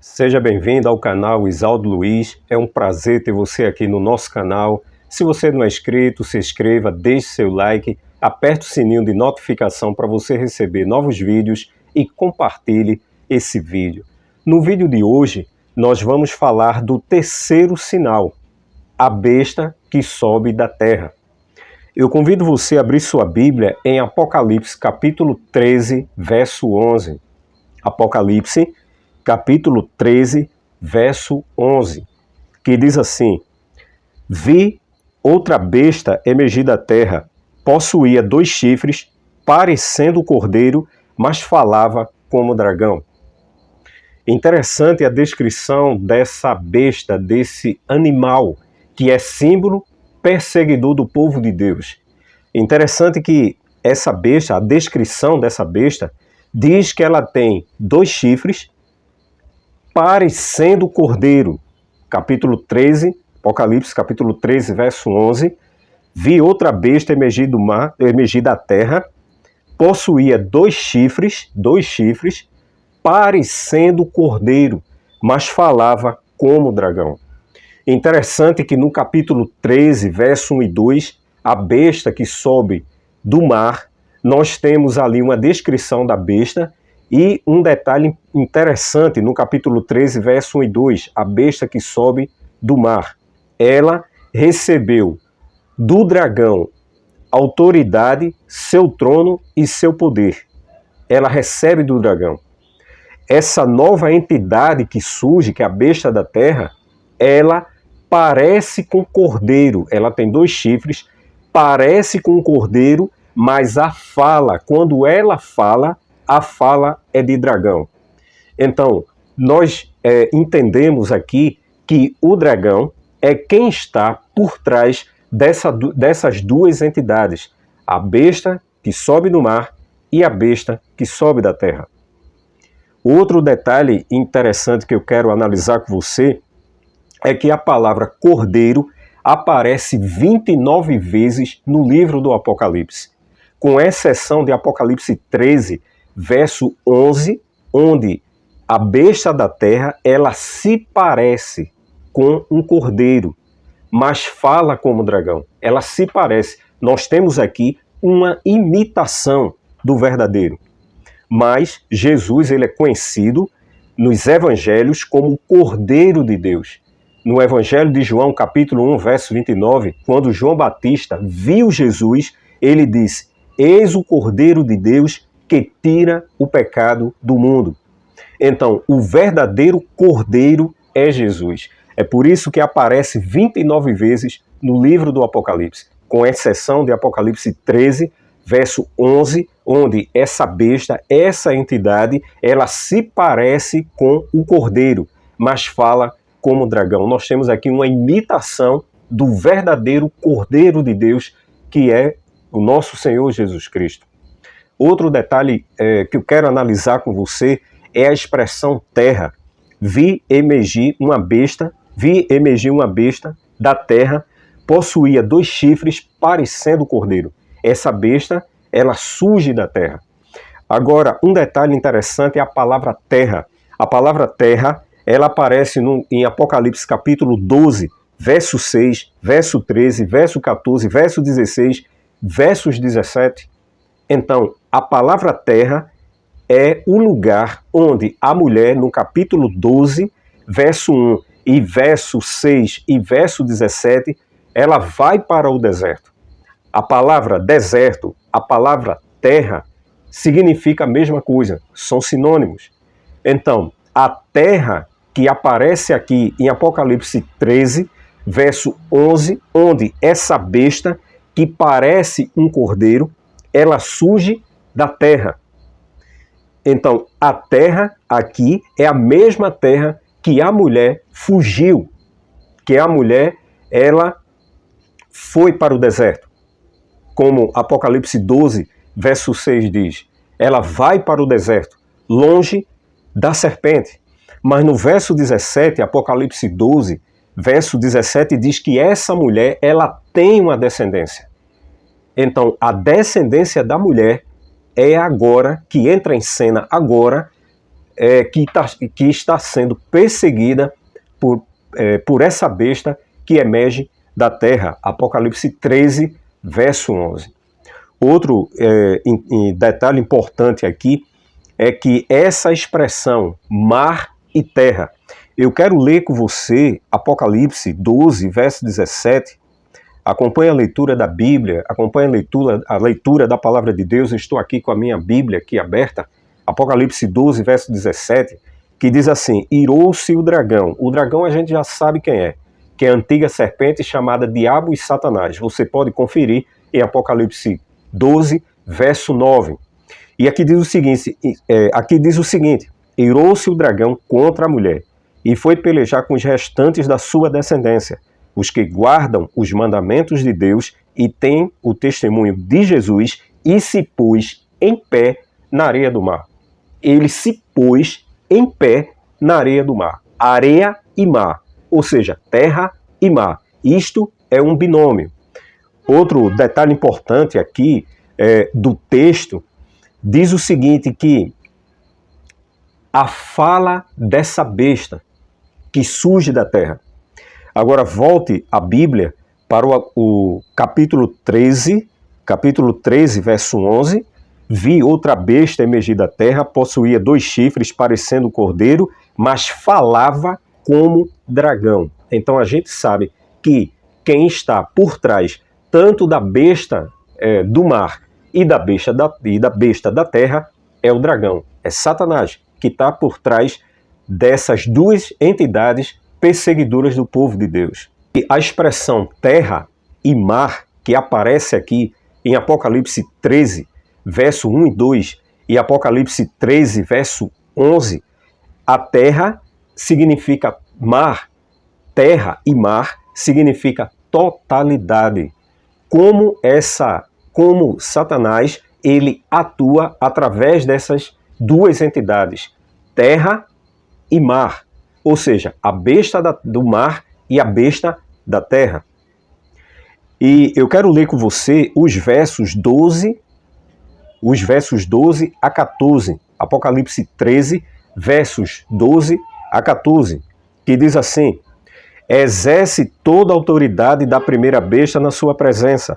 Seja bem-vindo ao canal Isaldo Luiz, é um prazer ter você aqui no nosso canal. Se você não é inscrito, se inscreva, deixe seu like, aperte o sininho de notificação para você receber novos vídeos e compartilhe esse vídeo. No vídeo de hoje, nós vamos falar do terceiro sinal, a besta que sobe da terra. Eu convido você a abrir sua Bíblia em Apocalipse capítulo 13, verso 11. Apocalipse capítulo 13, verso 11, que diz assim: Vi outra besta emergir da terra, possuía 2 chifres, parecendo cordeiro, mas falava como dragão. Interessante a descrição dessa besta, desse animal, que é símbolo perseguidor do povo de Deus. Interessante que essa besta, a descrição dessa besta, diz que ela tem 2 chifres, parecendo cordeiro. Capítulo 13, Apocalipse, capítulo 13, verso 11. Vi outra besta emergir da terra, possuía 2 chifres, parecendo cordeiro, mas falava como dragão. Interessante que no capítulo 13, verso 1 e 2, a besta que sobe do mar, nós temos ali uma descrição da besta. E um detalhe interessante no capítulo 13, verso 1 e 2, a besta que sobe do mar. Ela recebeu do dragão autoridade, seu trono e seu poder. Ela recebe do dragão. Essa nova entidade que surge, que é a besta da terra, ela parece com cordeiro. Ela tem 2 chifres, parece com um cordeiro, mas a fala, quando ela fala, a fala é de dragão. Então, nós entendemos aqui que o dragão é quem está por trás dessas 2 entidades, a besta que sobe do mar e a besta que sobe da terra. Outro detalhe interessante que eu quero analisar com você é que a palavra cordeiro aparece 29 vezes no livro do Apocalipse, com exceção de Apocalipse 13, verso 11, onde a besta da terra, ela se parece com um cordeiro, mas fala como dragão. Ela se parece. Nós temos aqui uma imitação do verdadeiro. Mas Jesus, ele é conhecido nos evangelhos como o Cordeiro de Deus. No Evangelho de João, capítulo 1, verso 29, quando João Batista viu Jesus, ele disse: Eis o Cordeiro de Deus que tira o pecado do mundo. Então, o verdadeiro cordeiro é Jesus. É por isso que aparece 29 vezes no livro do Apocalipse, com exceção de Apocalipse 13, verso 11, onde essa besta, essa entidade, ela se parece com o cordeiro, mas fala como dragão. Nós temos aqui uma imitação do verdadeiro Cordeiro de Deus, que é o nosso Senhor Jesus Cristo. Outro detalhe que eu quero analisar com você é a expressão terra. Vi emergir uma besta da terra, possuía 2 chifres, parecendo cordeiro. Essa besta, ela surge da terra. Agora, um detalhe interessante é a palavra terra. A palavra terra, ela aparece em Apocalipse capítulo 12, verso 6, verso 13, verso 14, verso 16, versos 17. Então, a palavra terra é o lugar onde a mulher, no capítulo 12, verso 1 e verso 6 e verso 17, ela vai para o deserto. A palavra deserto, a palavra terra, significa a mesma coisa, são sinônimos. Então, a terra que aparece aqui em Apocalipse 13, verso 11, onde essa besta, que parece um cordeiro, ela surge da terra. Então, a terra aqui é a mesma terra que a mulher fugiu, que a mulher, ela foi para o deserto. Como Apocalipse 12, verso 6 diz, ela vai para o deserto, longe da serpente. Mas no verso 17, Apocalipse 12, verso 17, diz que essa mulher, ela tem uma descendência. Então, a descendência da mulher é agora, que entra em cena agora, que está sendo perseguida por essa besta que emerge da terra. Apocalipse 13, verso 11. Outro detalhe importante aqui é que essa expressão mar e terra, eu quero ler com você Apocalipse 12, verso 17. Acompanhe a leitura da Bíblia, acompanhe a leitura da Palavra de Deus. Eu estou aqui com a minha Bíblia aqui aberta. Apocalipse 12, verso 17, que diz assim: irou-se o dragão. O dragão a gente já sabe quem é, que é a antiga serpente chamada Diabo e Satanás. Você pode conferir em Apocalipse 12, verso 9. E aqui diz o seguinte, irou-se o dragão contra a mulher, e foi pelejar com os restantes da sua descendência, os que guardam os mandamentos de Deus e têm o testemunho de Jesus, e se pôs em pé na areia do mar. Ele se pôs em pé na areia do mar. Areia e mar, ou seja, terra e mar. Isto é um binômio. Outro detalhe importante aqui do texto diz o seguinte, que a fala dessa besta que surge da terra. Agora volte a Bíblia para o capítulo 13, verso 11. Vi outra besta emergir da terra, possuía 2 chifres, parecendo cordeiro, mas falava como dragão. Então a gente sabe que quem está por trás tanto da besta do mar e da besta da terra é o dragão, é Satanás, que está por trás dessas 2 entidades perseguidoras do povo de Deus. E a expressão terra e mar, que aparece aqui em Apocalipse 13, verso 1 e 2, e Apocalipse 13, verso 11, a terra significa mar, terra e mar significa totalidade. Como Satanás, ele atua através dessas 2 entidades, terra e mar, ou seja, a besta do mar e a besta da terra. E eu quero ler com você os versos 12 a 14, Apocalipse 13, versos 12 a 14, que diz assim: exerce toda a autoridade da primeira besta na sua presença.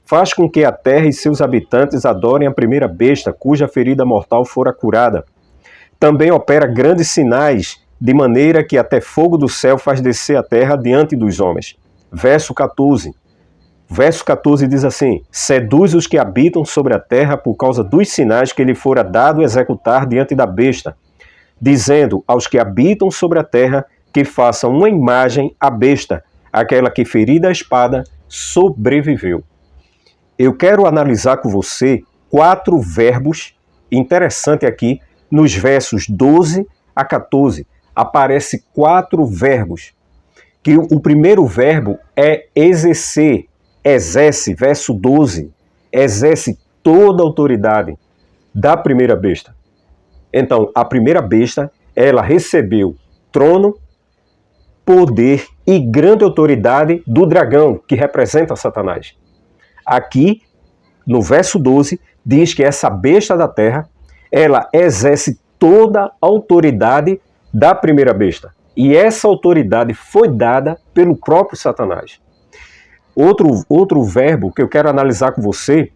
Faz com que a terra e seus habitantes adorem a primeira besta, cuja ferida mortal fora curada. Também opera grandes sinais, de maneira que até fogo do céu faz descer a terra diante dos homens. Verso 14. Verso 14 diz assim: seduz os que habitam sobre a terra por causa dos sinais que lhe fora dado executar diante da besta, dizendo aos que habitam sobre a terra que façam uma imagem à besta, aquela que ferida a espada sobreviveu. Eu quero analisar com você 4 verbos interessantes aqui nos versos 12 a 14. Aparece 4 verbos. Que o primeiro verbo é exercer, exerce, verso 12, exerce toda a autoridade da primeira besta. Então, a primeira besta, ela recebeu trono, poder e grande autoridade do dragão, que representa Satanás. Aqui, no verso 12, diz que essa besta da terra, ela exerce toda a autoridade da primeira besta. E essa autoridade foi dada pelo próprio Satanás. Outro verbo que eu quero analisar com você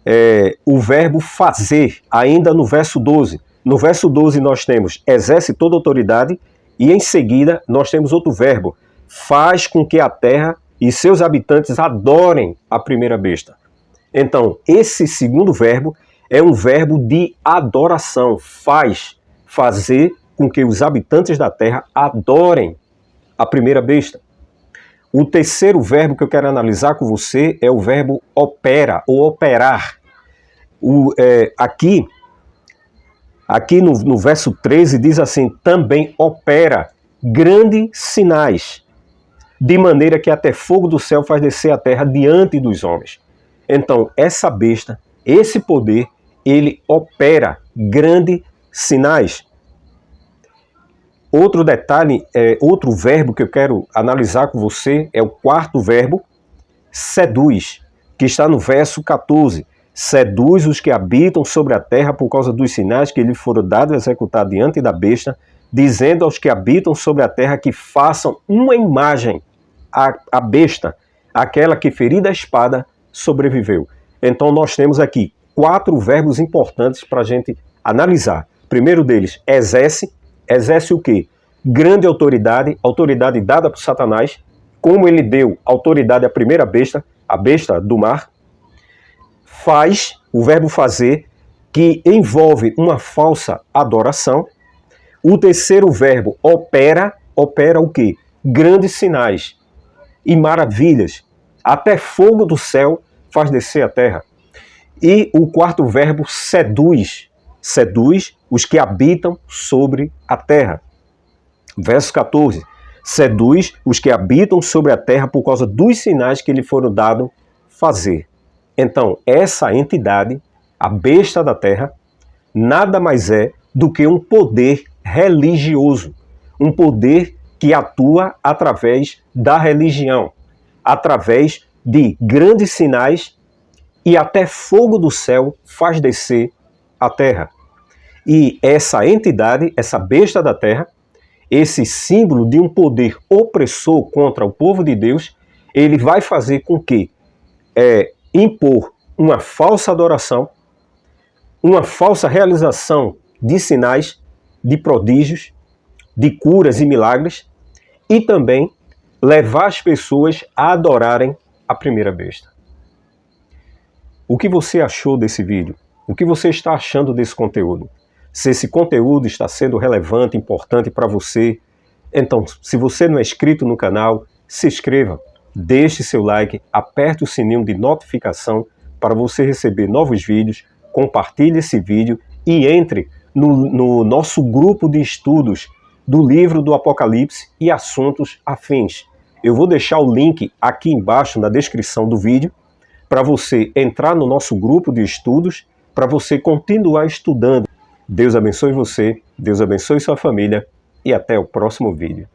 é o verbo fazer, ainda no verso 12. No verso 12 nós temos exerce toda a autoridade e em seguida nós temos outro verbo, faz com que a terra e seus habitantes adorem a primeira besta. Então, esse segundo verbo é um verbo de adoração, fazer com que os habitantes da terra adorem a primeira besta. O terceiro verbo que eu quero analisar com você é o verbo opera, ou operar. Aqui no verso 13 diz assim, também opera grandes sinais, de maneira que até fogo do céu faz descer a terra diante dos homens. Então, essa besta, esse poder, ele opera grandes sinais. Outro detalhe, outro verbo que eu quero analisar com você é o quarto verbo, seduz, que está no verso 14. seduz os que habitam sobre a terra por causa dos sinais que lhe foram dados a executar diante da besta, dizendo aos que habitam sobre a terra que façam uma imagem à besta, aquela que ferida a espada sobreviveu. Então nós temos aqui 4 verbos importantes para a gente analisar. Primeiro deles, exerce. Exerce o quê? Grande autoridade, autoridade dada por Satanás, como ele deu autoridade à primeira besta, a besta do mar. Faz, o verbo fazer, que envolve uma falsa adoração. O terceiro verbo, opera. Opera o quê? Grandes sinais e maravilhas. Até fogo do céu faz descer a terra. E o quarto verbo, seduz. Seduz os que habitam sobre a terra. Verso 14. Seduz os que habitam sobre a terra por causa dos sinais que lhe foram dados fazer. Então, essa entidade, a besta da terra, nada mais é do que um poder religioso. Um poder que atua através da religião, através de grandes sinais e até fogo do céu faz descer a terra. E essa entidade, essa besta da terra, esse símbolo de um poder opressor contra o povo de Deus, ele vai fazer com que impor uma falsa adoração, uma falsa realização de sinais, de prodígios, de curas e milagres, e também levar as pessoas a adorarem a primeira besta. O que você achou desse vídeo? O que você está achando desse conteúdo? Se esse conteúdo está sendo relevante, importante para você, então, se você não é inscrito no canal, se inscreva, deixe seu like, aperte o sininho de notificação para você receber novos vídeos, compartilhe esse vídeo e entre no nosso grupo de estudos do livro do Apocalipse e assuntos afins. Eu vou deixar o link aqui embaixo na descrição do vídeo para você entrar no nosso grupo de estudos, para você continuar estudando. Deus abençoe você, Deus abençoe sua família e até o próximo vídeo.